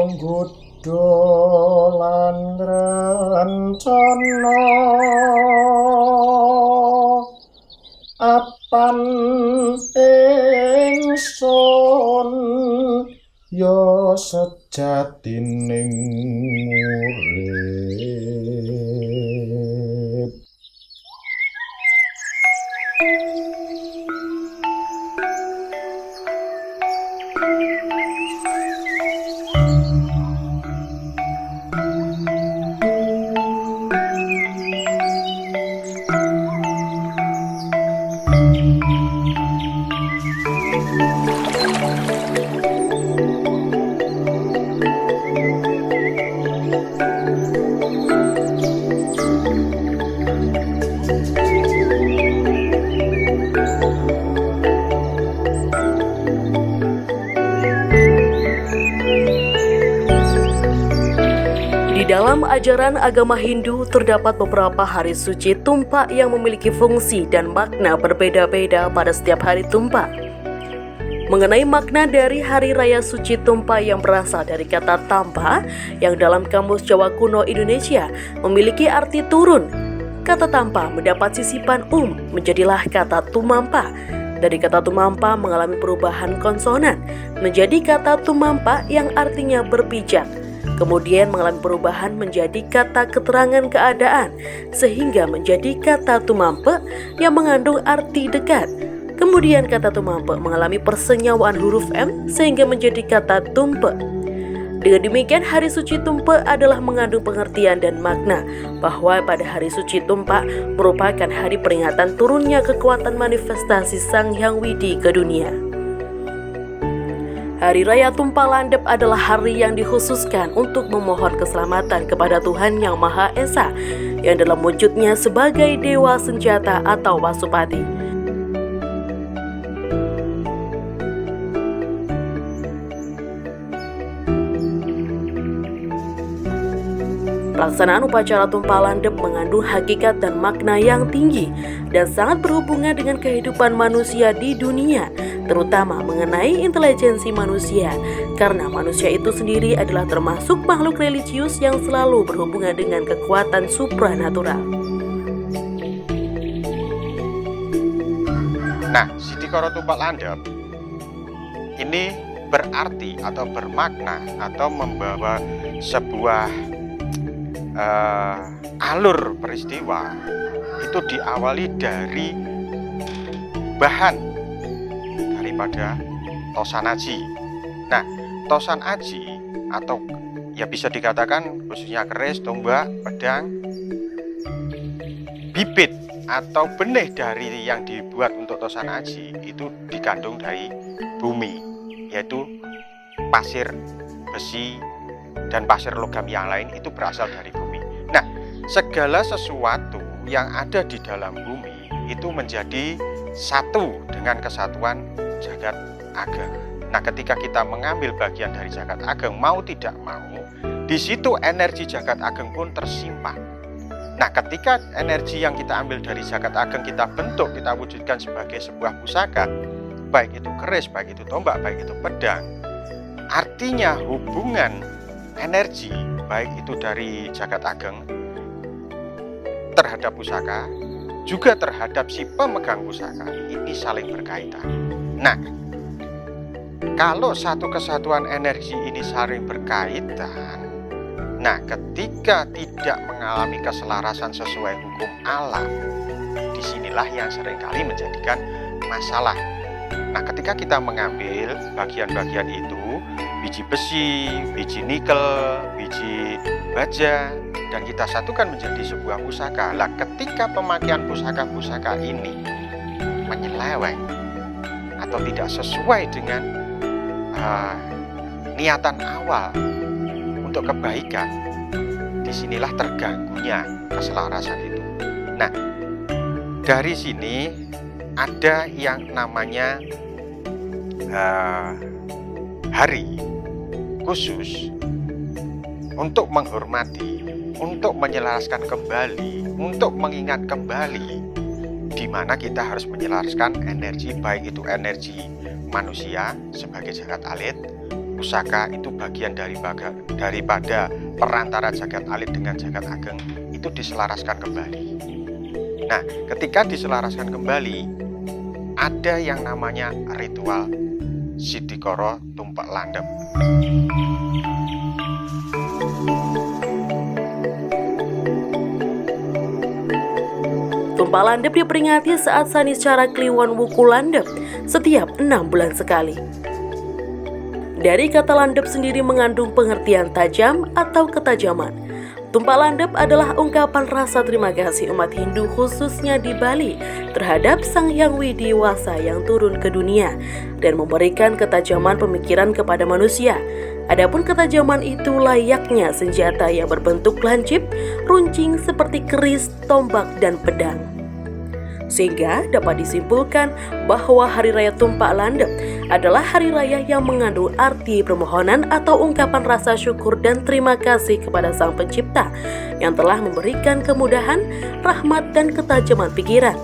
nggodha lan rencana apan ingsun ya sejatining urip. Di dalam ajaran agama Hindu terdapat beberapa hari suci Tumpak yang memiliki fungsi dan makna berbeda-beda pada setiap hari Tumpak. Mengenai makna dari hari raya suci Tumpak yang berasal dari kata tampa yang dalam Kamus Jawa Kuno Indonesia memiliki arti turun. Kata tampa mendapat sisipan menjadilah kata tumampa. Dari kata tumampa mengalami perubahan konsonan menjadi kata tumampa yang artinya berpijak. Kemudian mengalami perubahan menjadi kata keterangan keadaan sehingga menjadi kata tumampe yang mengandung arti dekat. Kemudian kata tumampe mengalami persenyawaan huruf M sehingga menjadi kata tumpe. Dengan demikian hari suci Tumpak adalah mengandung pengertian dan makna bahwa pada hari suci Tumpak merupakan hari peringatan turunnya kekuatan manifestasi Sang Hyang Widi ke dunia. Hari Raya Tumpak Landep adalah hari yang dikhususkan untuk memohon keselamatan kepada Tuhan Yang Maha Esa yang dalam wujudnya sebagai Dewa Senjata atau Wasupati. Pelaksanaan upacara Tumpak Landep mengandung hakikat dan makna yang tinggi dan sangat berhubungan dengan kehidupan manusia di dunia, terutama mengenai intelijensi manusia, karena manusia itu sendiri adalah termasuk makhluk religius yang selalu berhubungan dengan kekuatan supranatural. Nah, Sidikara Tumpak Landep ini berarti atau bermakna atau membawa sebuah alur peristiwa itu diawali dari bahan daripada tosan aji. Nah, tosan aji atau ya bisa dikatakan khususnya keris, tombak, pedang, bibit atau benih dari yang dibuat untuk tosan aji itu dikandung dari bumi, yaitu pasir, besi, dan pasir logam yang lain itu berasal dari bumi. Nah, segala sesuatu yang ada di dalam bumi itu menjadi satu dengan kesatuan jagat ageng. Nah, ketika kita mengambil bagian dari jagat ageng, mau tidak mau, di situ energi jagat ageng pun tersimpan. Nah, ketika energi yang kita ambil dari jagat ageng kita bentuk, kita wujudkan sebagai sebuah pusaka, baik itu keris, baik itu tombak, baik itu pedang, artinya hubungan energi baik itu dari jagat ageng terhadap pusaka juga terhadap si pemegang pusaka ini saling berkaitan. Nah, kalau satu kesatuan energi ini saling berkaitan, nah ketika tidak mengalami keselarasan sesuai hukum alam, disinilah yang seringkali menjadikan masalah. Nah, ketika kita mengambil bagian-bagian itu, biji besi, biji nikel, biji baja, dan kita satukan menjadi sebuah pusaka. Lah, ketika pemakaian pusaka-pusaka ini menyeleweng atau tidak sesuai dengan niatan awal untuk kebaikan, disinilah terganggunya keselarasan itu. Nah, dari sini ada yang namanya hari khusus untuk menghormati, untuk menyelaraskan kembali, untuk mengingat kembali di mana kita harus menyelaraskan energi, baik itu energi manusia sebagai jagat alit, pusaka itu bagian daripada perantara jagat alit dengan jagat ageng itu diselaraskan kembali. Nah, ketika diselaraskan kembali, ada yang namanya ritual Sidikoro Tumpak Landep. Tumpak Landep diperingati saat Sanicara Kliwon Wuku Landep setiap 6 bulan sekali. Dari kata landep sendiri mengandung pengertian tajam atau ketajaman. Tumpak Landep adalah ungkapan rasa terima kasih umat Hindu khususnya di Bali terhadap Sang Hyang Widiwasa yang turun ke dunia dan memberikan ketajaman pemikiran kepada manusia. Adapun ketajaman itu layaknya senjata yang berbentuk lancip, runcing seperti keris, tombak, dan pedang. Sehingga dapat disimpulkan bahwa Hari Raya Tumpak Landep adalah hari raya yang mengandung arti permohonan atau ungkapan rasa syukur dan terima kasih kepada Sang Pencipta yang telah memberikan kemudahan, rahmat, dan ketajaman pikiran.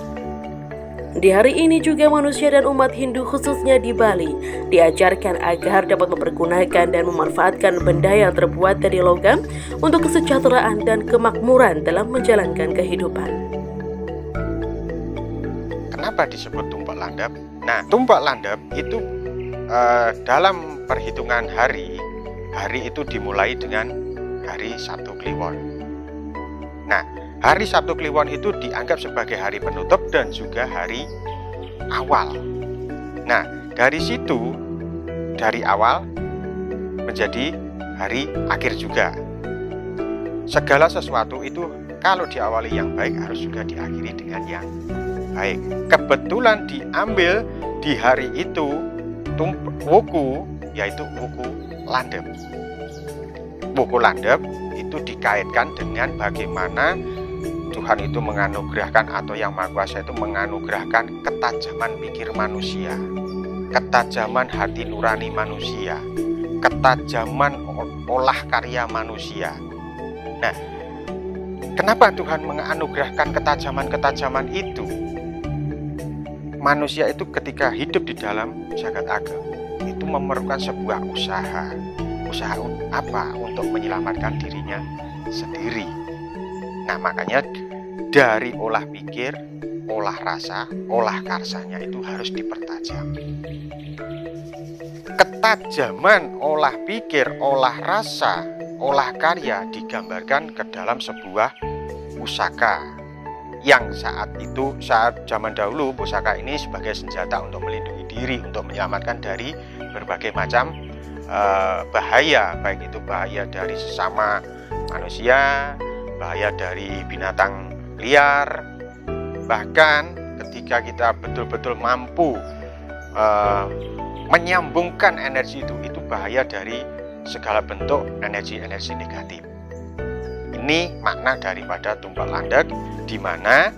Di hari ini juga manusia dan umat Hindu khususnya di Bali diajarkan agar dapat mempergunakan dan memanfaatkan benda yang terbuat dari logam untuk kesejahteraan dan kemakmuran dalam menjalankan kehidupan. Kenapa disebut Tumpak Landep? Nah, Tumpak Landep itu dalam perhitungan hari itu dimulai dengan hari Sabtu Kliwon. Nah, hari Sabtu Kliwon itu dianggap sebagai hari penutup dan juga hari awal. Nah, dari situ, dari awal menjadi hari akhir juga. Segala sesuatu itu kalau diawali yang baik harus juga diakhiri dengan yang baik. Kebetulan diambil di hari itu Wuku, yaitu Wuku Landep. Wuku Landep itu dikaitkan dengan bagaimana Tuhan itu menganugerahkan atau Yang Maha Kuasa itu menganugerahkan ketajaman pikir manusia, ketajaman hati nurani manusia, ketajaman olah karya manusia. Nah, kenapa Tuhan menganugerahkan ketajaman-ketajaman itu? Manusia itu ketika hidup di dalam jagat ageng itu memerlukan sebuah usaha apa? Untuk menyelamatkan dirinya sendiri. Nah, makanya dari olah pikir, olah rasa, olah karsanya itu harus dipertajam. Ketajaman olah pikir, olah rasa, olah karya digambarkan ke dalam sebuah pusaka yang saat zaman dahulu pusaka ini sebagai senjata untuk melindungi diri, untuk menyelamatkan dari berbagai macam bahaya, baik itu bahaya dari sesama manusia, bahaya dari binatang liar, bahkan ketika kita betul-betul mampu menyambungkan energi itu bahaya dari segala bentuk energi-energi negatif. Ini makna daripada Tumpak Landep, di mana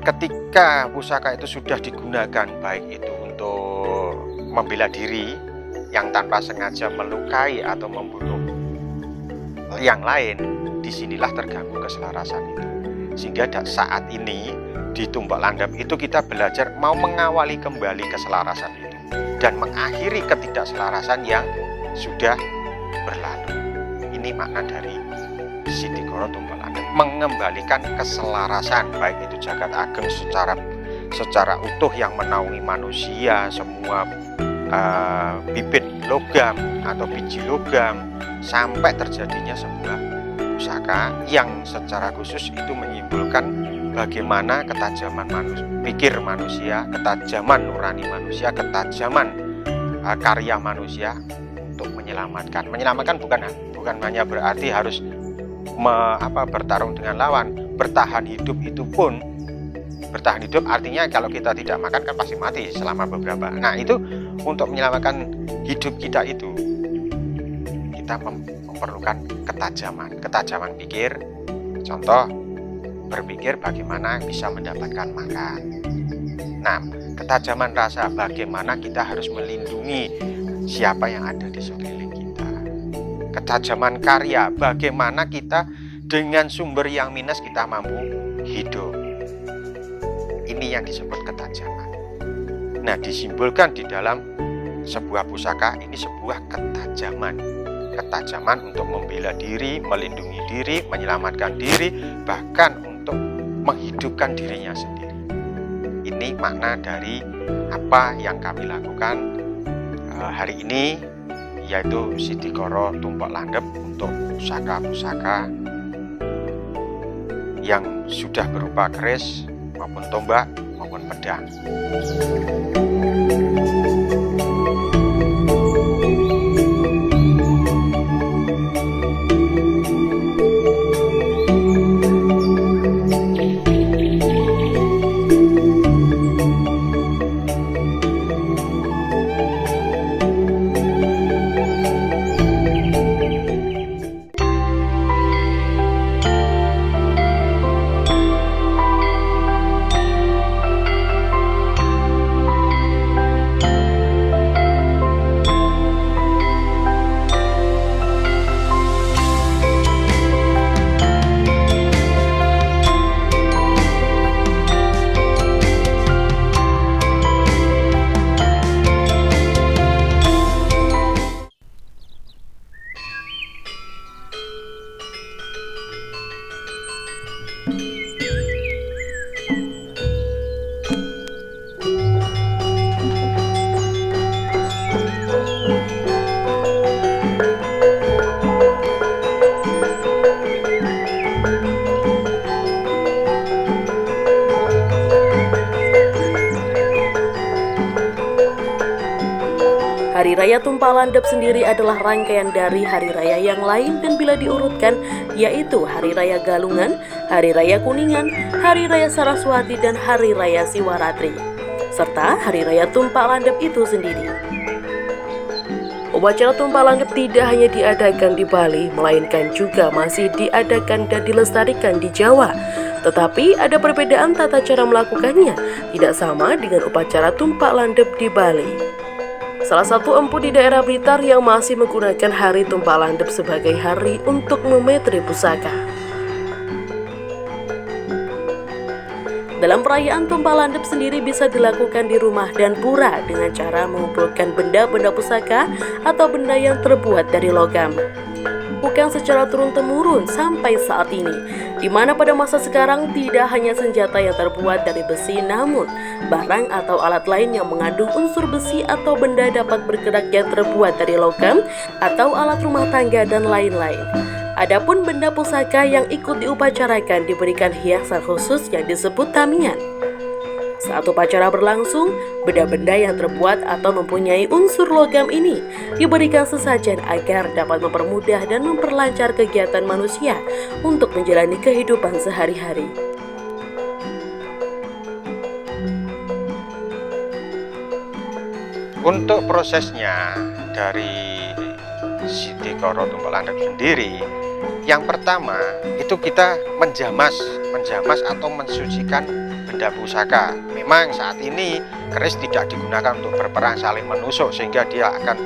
ketika pusaka itu sudah digunakan baik itu untuk membela diri yang tanpa sengaja melukai atau membunuh yang lain, disinilah terganggu keselarasan itu. Sehingga saat ini di Tumpak Landep itu kita belajar mau mengawali kembali keselarasan itu dan mengakhiri ketidakselarasan yang sudah berlalu. Ini makna dari Sidikoro Tumpak Landep, mengembalikan keselarasan baik itu jagat ageng secara utuh yang menaungi manusia, semua bibit logam atau biji logam, sampai terjadinya sebuah pusaka yang secara khusus itu menyimpulkan bagaimana ketajaman pikir manusia, ketajaman nurani manusia, ketajaman karya manusia untuk menyelamatkan. Menyelamatkan bukan hanya berarti harus bertarung dengan lawan. Bertahan hidup itu pun, bertahan hidup artinya kalau kita tidak makan kan pasti mati selama beberapa. Nah, itu untuk menyelamatkan hidup kita itu kita memerlukan ketajaman pikir. Contoh, berpikir bagaimana bisa mendapatkan makan. Nah, ketajaman rasa, bagaimana kita harus melindungi siapa yang ada di sekeliling kita. Ketajaman karya, bagaimana kita dengan sumber yang minus kita mampu hidup. Ini yang disebut ketajaman. Nah, disimbolkan di dalam sebuah pusaka ini sebuah ketajaman untuk membela diri, melindungi diri, menyelamatkan diri, bahkan untuk menghidupkan dirinya sendiri. Ini makna dari apa yang kami lakukan hari ini, yaitu Sidikoro Tumpok Landep untuk pusaka-pusaka yang sudah berupa keris maupun tombak maupun pedang. Hari Raya Tumpah Landep sendiri adalah rangkaian dari hari raya yang lain dan bila diurutkan yaitu Hari Raya Galungan, Hari Raya Kuningan, Hari Raya Saraswati, dan Hari Raya Siwaratri, serta Hari Raya Tumpah Landep itu sendiri. Upacara Tumpah Landep tidak hanya diadakan di Bali, melainkan juga masih diadakan dan dilestarikan di Jawa. Tetapi ada perbedaan tata cara melakukannya, tidak sama dengan upacara Tumpah Landep di Bali. Salah satu empu di daerah Blitar yang masih menggunakan hari Tumpah Landep sebagai hari untuk memetri pusaka. Dalam perayaan Tumpah Landep sendiri bisa dilakukan di rumah dan pura dengan cara mengumpulkan benda-benda pusaka atau benda yang terbuat dari logam. Bukan secara turun-temurun sampai saat ini, di mana pada masa sekarang tidak hanya senjata yang terbuat dari besi, namun barang atau alat lain yang mengandung unsur besi atau benda dapat bergerak yang terbuat dari logam atau alat rumah tangga dan lain-lain. Adapun benda pusaka yang ikut diupacarakan diberikan hiasan khusus yang disebut tamian. Saat upacara berlangsung, benda-benda yang terbuat atau mempunyai unsur logam ini diberikan sesajen agar dapat mempermudah dan memperlancar kegiatan manusia untuk menjalani kehidupan sehari-hari. Untuk prosesnya dari Sidikoro Tumpah Landep sendiri, yang pertama itu kita menjamas atau mensucikan benda pusaka. Memang saat ini keris tidak digunakan untuk berperang saling menusuk sehingga dia akan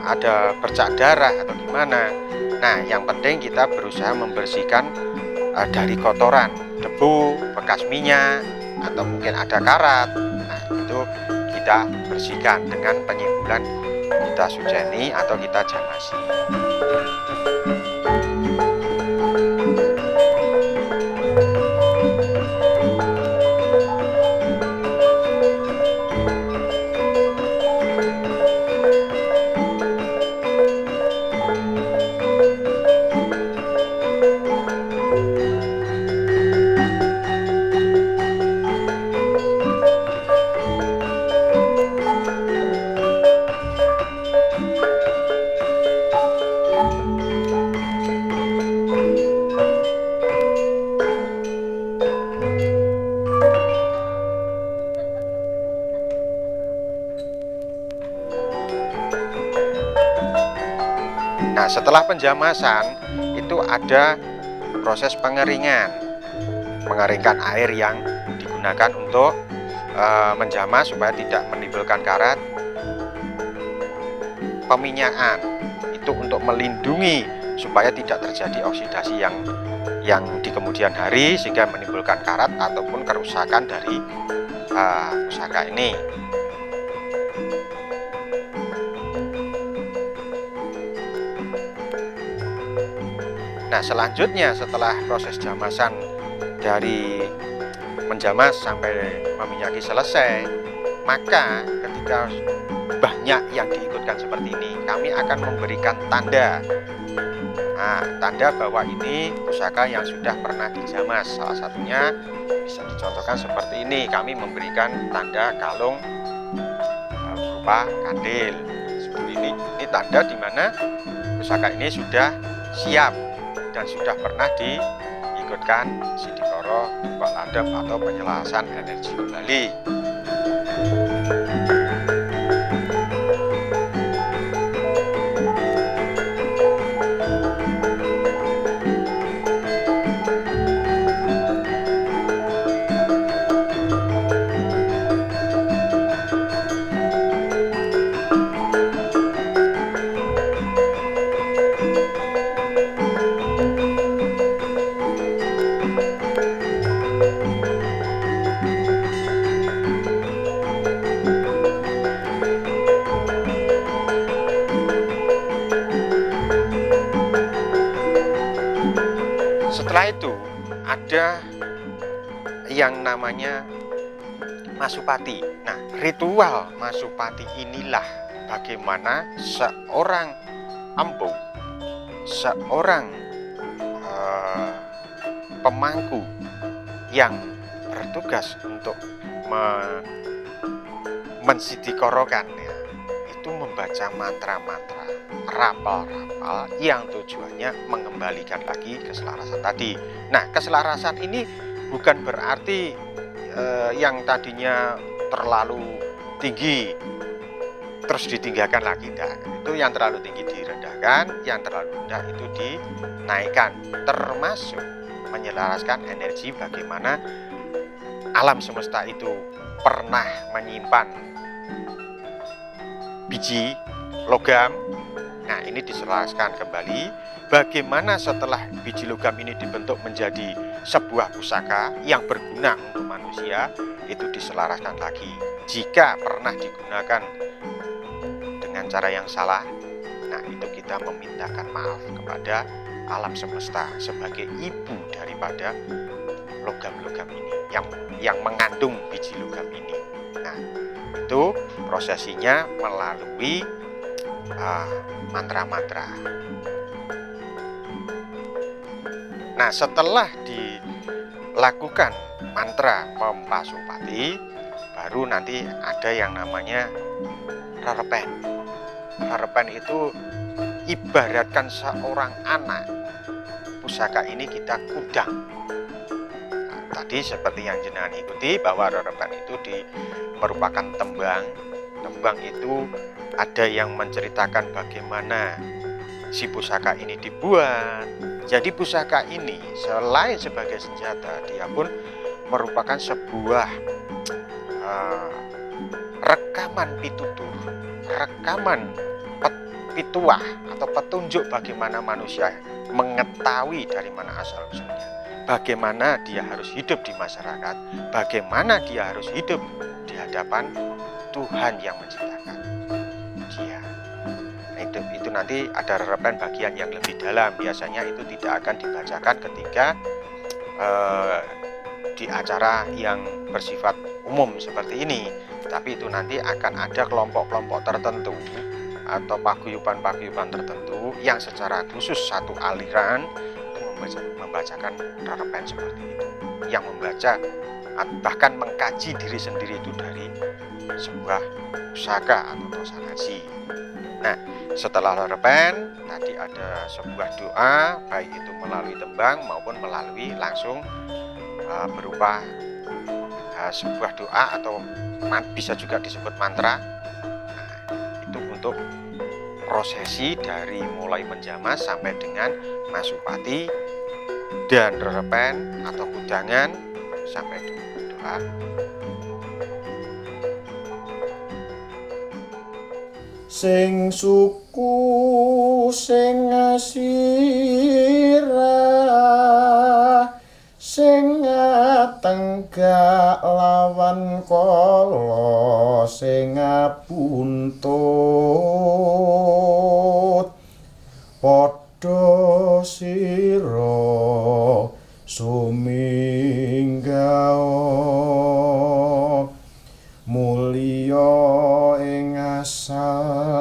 ada bercak darah atau gimana. Nah, yang penting kita berusaha membersihkan dari kotoran, debu, bekas minyak, atau mungkin ada karat. Nah, itu kita bersihkan dengan penyimbulan kita sujeni atau kita jamasi. Nah, setelah penjamasan itu ada proses pengeringan, mengeringkan air yang digunakan untuk menjamas supaya tidak menimbulkan karat. Peminyakan itu untuk melindungi supaya tidak terjadi oksidasi yang di kemudian hari sehingga menimbulkan karat ataupun kerusakan dari pusaka ini. Nah, selanjutnya setelah proses jamasan dari menjamas sampai meminyaki selesai, maka ketika banyak yang diikutkan seperti ini, kami akan memberikan tanda. Nah, tanda bahwa ini pusaka yang sudah pernah dijamas. Salah satunya bisa dicontohkan seperti ini. Kami memberikan tanda kalung berupa kandil. Seperti ini tanda di mana pusaka ini sudah siap dan sudah pernah diikutkan Sidikoro, Tumpak Landep atau penyelarasan energi kembali. Setelah itu ada yang namanya Masupati. Nah, ritual Masupati inilah bagaimana seorang empu, seorang pemangku yang bertugas untuk mensidikorokan itu membaca mantra-mantra, rapal-rapal yang tujuannya mengembalikan lagi keselarasan tadi. Nah, keselarasan ini bukan berarti yang tadinya terlalu tinggi terus ditinggalkan lagi, tidak. Itu yang terlalu tinggi direndahkan, yang terlalu rendah itu dinaikkan, termasuk menyelaraskan energi bagaimana alam semesta itu pernah menyimpan biji logam. Nah, ini diselaraskan kembali. Bagaimana setelah biji logam ini dibentuk menjadi sebuah pusaka yang berguna untuk manusia, itu diselaraskan lagi. Jika pernah digunakan dengan cara yang salah, nah itu kita memintakan maaf kepada alam semesta sebagai ibu daripada logam-logam ini yang mengandung biji logam ini. Nah, itu prosesinya melalui mantra-mantra. Nah, setelah dilakukan mantra Pasupati, baru nanti ada yang namanya rerepen. Rerepen itu ibaratkan seorang anak. Pusaka ini kita kudang. Nah, tadi seperti yang jenengan ikuti bahwa rerepen itu merupakan tembang. Tembang itu ada yang menceritakan bagaimana si pusaka ini dibuat. Jadi pusaka ini selain sebagai senjata, dia pun merupakan sebuah rekaman pitutur, rekaman pituah atau petunjuk bagaimana manusia mengetahui dari mana asal usulnya, bagaimana dia harus hidup di masyarakat, bagaimana dia harus hidup di hadapan Tuhan yang menciptakan dia. Itu nanti ada rerepen bagian yang lebih dalam. Biasanya itu tidak akan dibacakan ketika di acara yang bersifat umum seperti ini, tapi itu nanti akan ada kelompok-kelompok tertentu atau paguyuban-paguyuban tertentu yang secara khusus satu aliran itu membacakan rerepen seperti itu, yang membaca bahkan mengkaji diri sendiri itu dari sebuah pusaka atau tosanaji. Nah, setelah rerepen tadi ada sebuah doa, baik itu melalui tembang maupun melalui langsung berupa sebuah doa atau bisa juga disebut mantra. Nah, itu untuk prosesi dari mulai menjamas sampai dengan Masupati dan rerepen atau kudangan sampai doa. Sing suku sing asira sing tenggak lawan kala sing buntut padha padha sira suminggao mulya ing asaneki.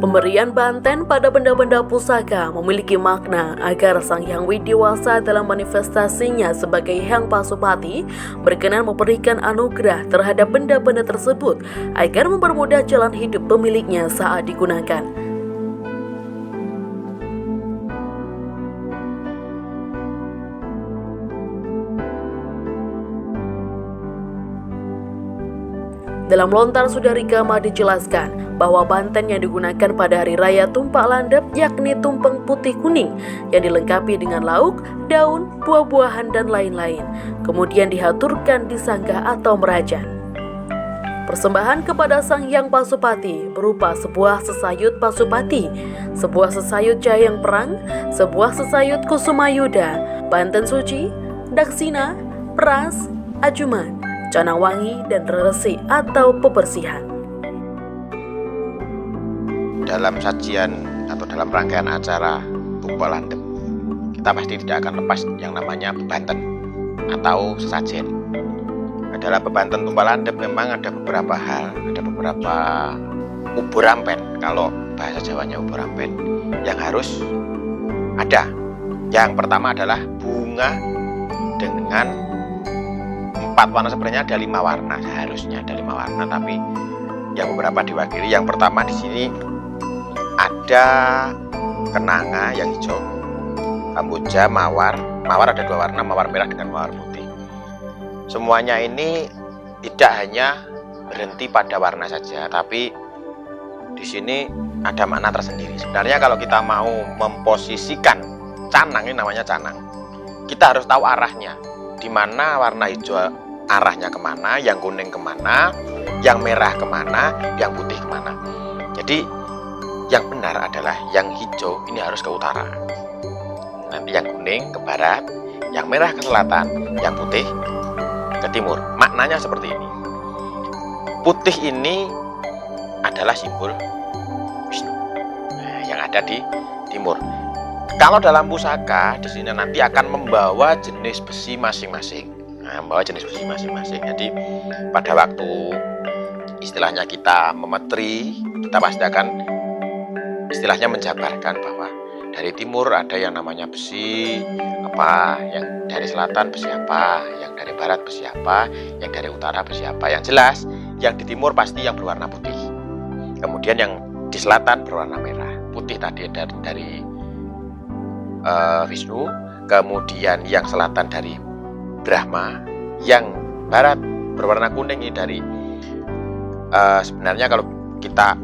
Pemberian banten pada benda-benda pusaka memiliki makna agar Sang Hyang Widiwasa dalam manifestasinya sebagai Hyang Pasupati berkenan memberikan anugerah terhadap benda-benda tersebut agar mempermudah jalan hidup pemiliknya saat digunakan. Dalam Lontar Sudarikama dijelaskan bahwa banten yang digunakan pada hari raya Tumpak Landep yakni tumpeng putih kuning yang dilengkapi dengan lauk, daun, buah-buahan dan lain-lain. Kemudian dihaturkan di sangga atau merajan. Persembahan kepada Sang Hyang Pasupati berupa sebuah sesayut Pasupati, sebuah sesayut Jayang Perang, sebuah sesayut Kusumayuda, banten suci, daksina, peras, ajuman, canang wangi, dan reresi atau pebersihan. Dalam sajian atau dalam rangkaian acara Tumpak Landep, kita pasti tidak akan lepas yang namanya bebanten atau sesajen. Dalam bebanten Tumpak Landep memang ada beberapa hal, ada beberapa ubur ampen, kalau bahasa Jawanya ubur ampen, yang harus ada. Yang pertama adalah bunga dengan 4 warna, sebenarnya ada 5 warna, seharusnya ada 5 warna, tapi yang beberapa diwakili. Yang pertama di sini ada kenanga yang hijau, kamboja, mawar. Mawar ada 2 warna, mawar merah dengan mawar putih. Semuanya ini tidak hanya berhenti pada warna saja, tapi di sini ada makna tersendiri. Sebenarnya kalau kita mau memposisikan canang, ini namanya canang, kita harus tahu arahnya. Di mana warna hijau arahnya kemana, yang kuning kemana, yang merah kemana, yang putih kemana. Jadi yang benar adalah yang hijau ini harus ke utara, nanti yang kuning ke barat, yang merah ke selatan, yang putih ke timur. Maknanya seperti ini. Putih ini adalah simbol Wisnu, yang ada di timur. Kalau dalam pusaka di sini nanti akan membawa jenis besi masing-masing. Membawa jenis besi masing-masing. Jadi pada waktu istilahnya kita memetri, kita pasti akan istilahnya menjabarkan bahwa dari timur ada yang namanya besi apa, yang dari selatan besi apa, yang dari barat besi apa, yang dari utara besi apa. Yang jelas yang di timur pasti yang berwarna putih. Kemudian yang di selatan berwarna merah. Putih tadi dari Wisnu, kemudian yang selatan dari Brahma, yang barat berwarna kuning ini dari sebenarnya kalau kita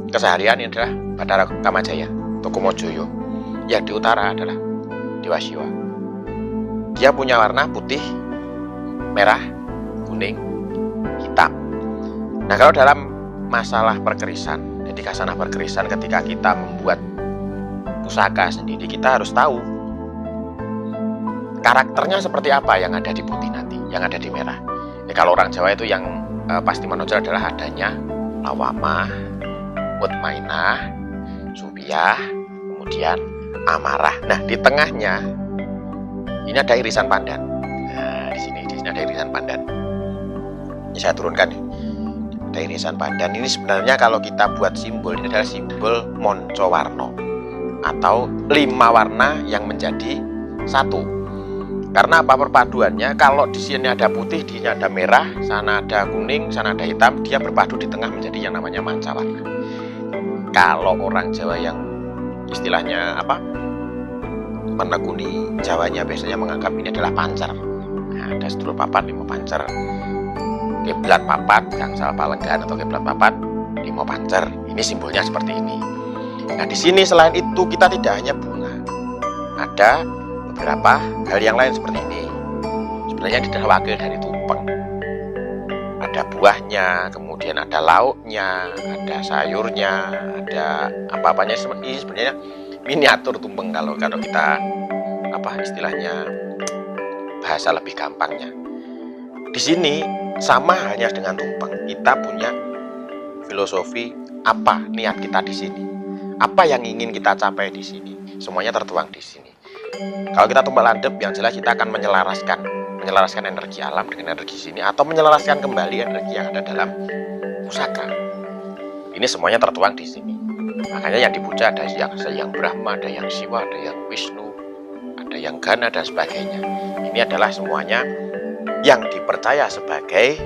keseharian ini adalah Bathara Kamajaya, Tokomojoyo. Yang di utara adalah Dewa Siwa. Dia punya warna putih, merah, kuning, hitam. Nah, kalau dalam masalah perkerisan, jadi kasanah perkerisan, ketika kita membuat pusaka sendiri, kita harus tahu karakternya seperti apa yang ada di putih nanti, yang ada di merah. Kalau orang Jawa itu yang pasti menonjol adalah adanya lawamah, mutmainah, subiyah, kemudian amarah. Nah, di tengahnya ini ada irisan pandan. Nah, di sini ada irisan pandan. Ini saya turunkan nih. ada irisan pandan. Ini sebenarnya kalau kita buat simbol, ini adalah simbol moncowarno atau 5 warna yang menjadi satu. Karena apa perpaduannya? Kalau di sini ada putih, di sini ada merah, sana ada kuning, sana ada hitam, dia berpadu di tengah menjadi yang namanya mancawarna. Kalau orang Jawa yang istilahnya apa, menekuni Jawanya biasanya menganggap ini adalah pancer. Nah, ada sedulur papat 5 pancer, kiblat papat, gangsal palengan atau kiblat papat 5 pancer. Ini simbolnya seperti ini. Nah, di sini selain itu kita tidak hanya bunga, ada beberapa hal yang lain seperti ini. Sebenarnya ini adalah wakil dari tumpeng. Ada buahnya, kemudian ada lauknya, ada sayurnya, ada apa-apanya. Ini sebenarnya miniatur tumpeng kalau kita apa istilahnya bahasa lebih gampangnya. Di sini sama halnya dengan tumpeng. Kita punya filosofi apa niat kita di sini, apa yang ingin kita capai di sini. Semuanya tertuang di sini. Kalau kita tumpang landep, yang jelas kita akan menyelaraskan energi alam dengan energi sini, atau menyelaraskan kembali energi yang ada dalam pusaka. Ini semuanya tertuang di sini. Makanya yang dipuja ada yang Brahma, ada yang Siwa, ada yang Wisnu, ada yang Gana dan sebagainya. Ini adalah semuanya yang dipercaya sebagai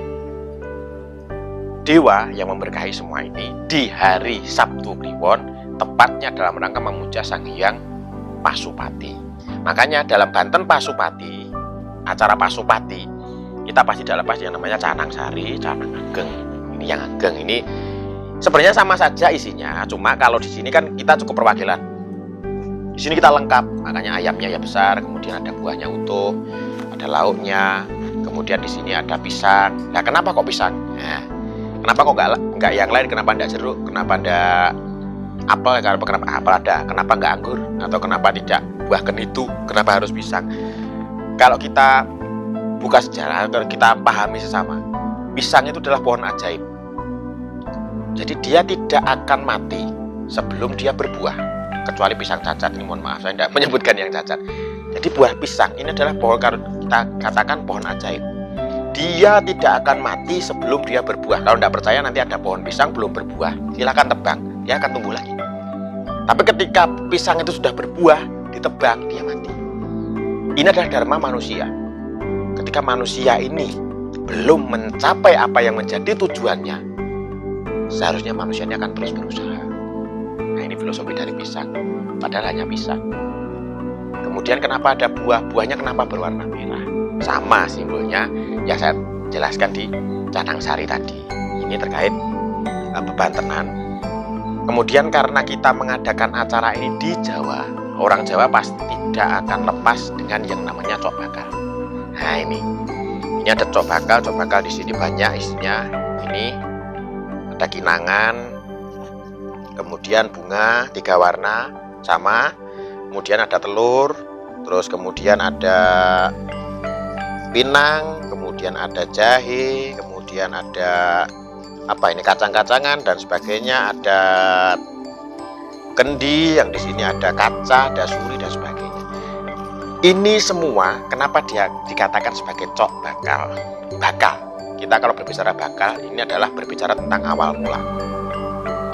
dewa yang memberkahi semua ini di hari Sabtu Kliwon, tepatnya dalam rangka memuja Sang Hyang Pasupati. Makanya dalam Banten Pasupati, acara Pasupati, kita pasti dalam yang namanya Canang Sari, Canang Ageng. Ini yang Ageng ini sebenarnya sama saja isinya, cuma kalau di sini kan kita cukup perwakilan. Di sini kita lengkap, makanya ayamnya ya besar, kemudian ada buahnya utuh, ada lauknya, kemudian di sini ada pisang. Nah, kenapa kok pisang? Nah, kenapa kok nggak yang lain? Kenapa nggak jeruk? Kenapa nggak apel? Kenapa apel ada? Kenapa nggak anggur? Atau kenapa tidak buah kenitu? Kenapa harus pisang? Kalau kita buka sejarah, kalau kita pahami sesama, pisang itu adalah pohon ajaib. Jadi dia tidak akan mati sebelum dia berbuah, kecuali pisang cacat. Ini mohon maaf, saya tidak menyebutkan yang cacat. Jadi buah pisang ini adalah pohon, kalau kita katakan pohon ajaib. Dia tidak akan mati sebelum dia berbuah. Kalau tidak percaya, nanti ada pohon pisang belum berbuah, silakan tebang, dia akan tumbuh lagi. Tapi ketika pisang itu sudah berbuah, ditebang, dia mati. Ini adalah dharma manusia. Ketika manusia ini belum mencapai apa yang menjadi tujuannya, seharusnya manusia ini akan terus berusaha. Nah, ini filosofi dari pisang. Padahal hanya pisang. Kemudian kenapa ada buah? Buahnya kenapa berwarna merah? Sama simbolnya yang saya jelaskan di Canang Sari tadi. Ini terkait bebantenan. Kemudian karena kita mengadakan acara ini di Jawa, orang Jawa pasti tidak akan lepas dengan yang namanya cok bakal. Nah, ini ada cok bakal di sini banyak isinya. Ini ada kinangan, kemudian bunga 3 warna sama, kemudian ada telur, terus kemudian ada pinang, kemudian ada jahe, kemudian ada apa ini kacang-kacangan dan sebagainya, ada kendi, yang di sini ada kaca, ada suri dan sebagainya. Ini semua kenapa dia dikatakan sebagai cok bakal? Bakal. Kita kalau berbicara bakal, ini adalah berbicara tentang awal mula.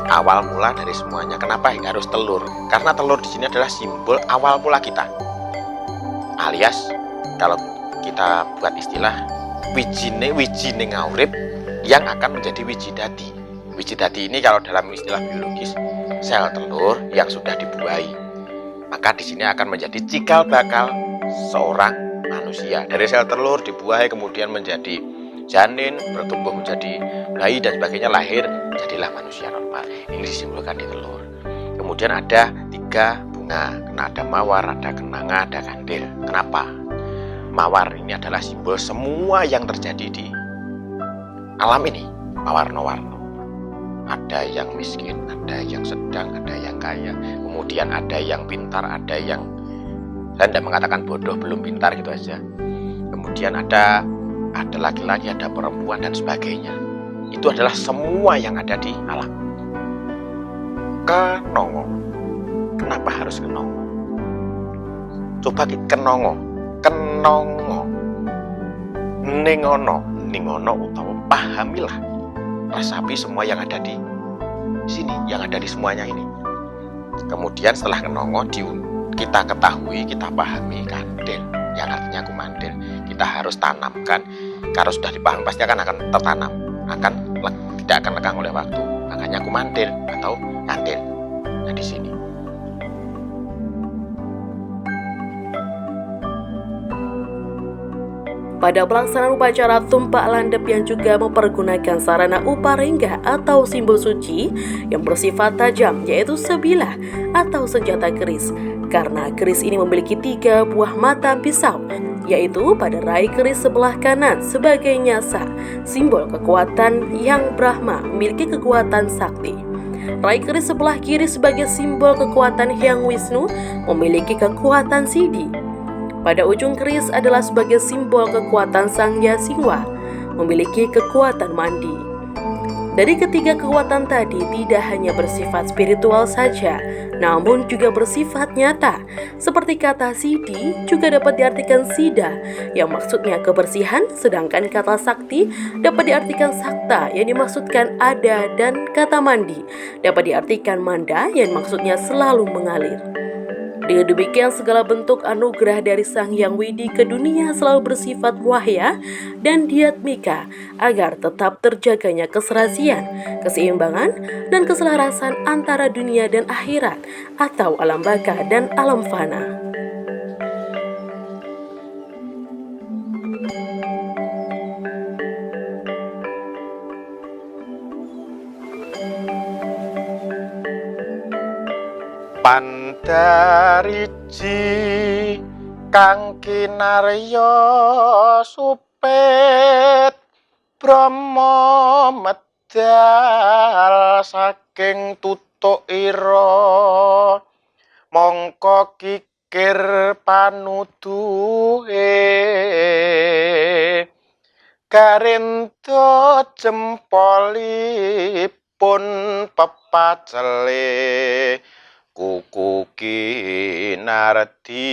Awal mula dari semuanya. Kenapa harus telur? Karena telur di sini adalah simbol awal mula kita. Alias kalau kita buat istilah wijine ngaurip yang akan menjadi wiji dadi. Wiji dadi ini kalau dalam istilah biologis sel telur yang sudah dibuahi. Maka di sini akan menjadi cikal bakal seorang manusia. Dari sel telur dibuahi kemudian menjadi janin, bertumbuh menjadi bayi dan sebagainya, lahir jadilah manusia normal. Ini disimbolkan di telur. Kemudian ada 3 bunga, ada mawar, ada kenanga, ada kandil. Kenapa? Mawar ini adalah simbol semua yang terjadi di alam ini, mawarno-warno. Ada yang miskin, ada yang sedang, ada yang kaya, kemudian ada yang pintar, ada yang, saya tidak mengatakan bodoh, belum pintar gitu aja. Kemudian ada laki-laki, ada perempuan dan sebagainya. Itu adalah semua yang ada di alam. Kenongo. Kenapa harus kenongo? Coba kenongo. Ningono utawa pahamilah resapi semua yang ada di sini, yang ada di semuanya ini. Kemudian setelah kenongo kita ketahui, kita pahami kandel, yang artinya kumandel. Kita harus tanamkan. Kalau sudah dipahami pasti akan tertanam, tidak akan lekang oleh waktu. Makanya kumandel atau kandel. Nah di sini. Pada pelaksanaan upacara tumpak landep yang juga mempergunakan sarana uparingga atau simbol suci yang bersifat tajam, yaitu sebilah atau senjata keris. Karena keris ini memiliki 3 buah mata pisau, yaitu pada rai keris sebelah kanan sebagai nyasa, simbol kekuatan yang Brahma memiliki kekuatan sakti. Rai keris sebelah kiri sebagai simbol kekuatan Hyang Wisnu memiliki kekuatan Siddhi. Pada ujung keris adalah sebagai simbol kekuatan Sang Yasiwa, memiliki kekuatan mandi. Dari ketiga kekuatan tadi tidak hanya bersifat spiritual saja, namun juga bersifat nyata. Seperti kata Siddhi juga dapat diartikan Siddha, yang maksudnya kebersihan, sedangkan kata Sakti dapat diartikan Sakta, yang dimaksudkan ada, dan kata Mandi dapat diartikan Manda, yang maksudnya selalu mengalir. Dengan demikian segala bentuk anugerah dari Sang Hyang Widi ke dunia selalu bersifat wahya dan diatmika agar tetap terjaganya keserasian, keseimbangan, dan keselarasan antara dunia dan akhirat atau alam baka dan alam fana. Pandariji kang kinarya supet Brahma medal saking tutuk ira mongko kikir panuduhe Karinto jempolipun pepacele kuku kinardi.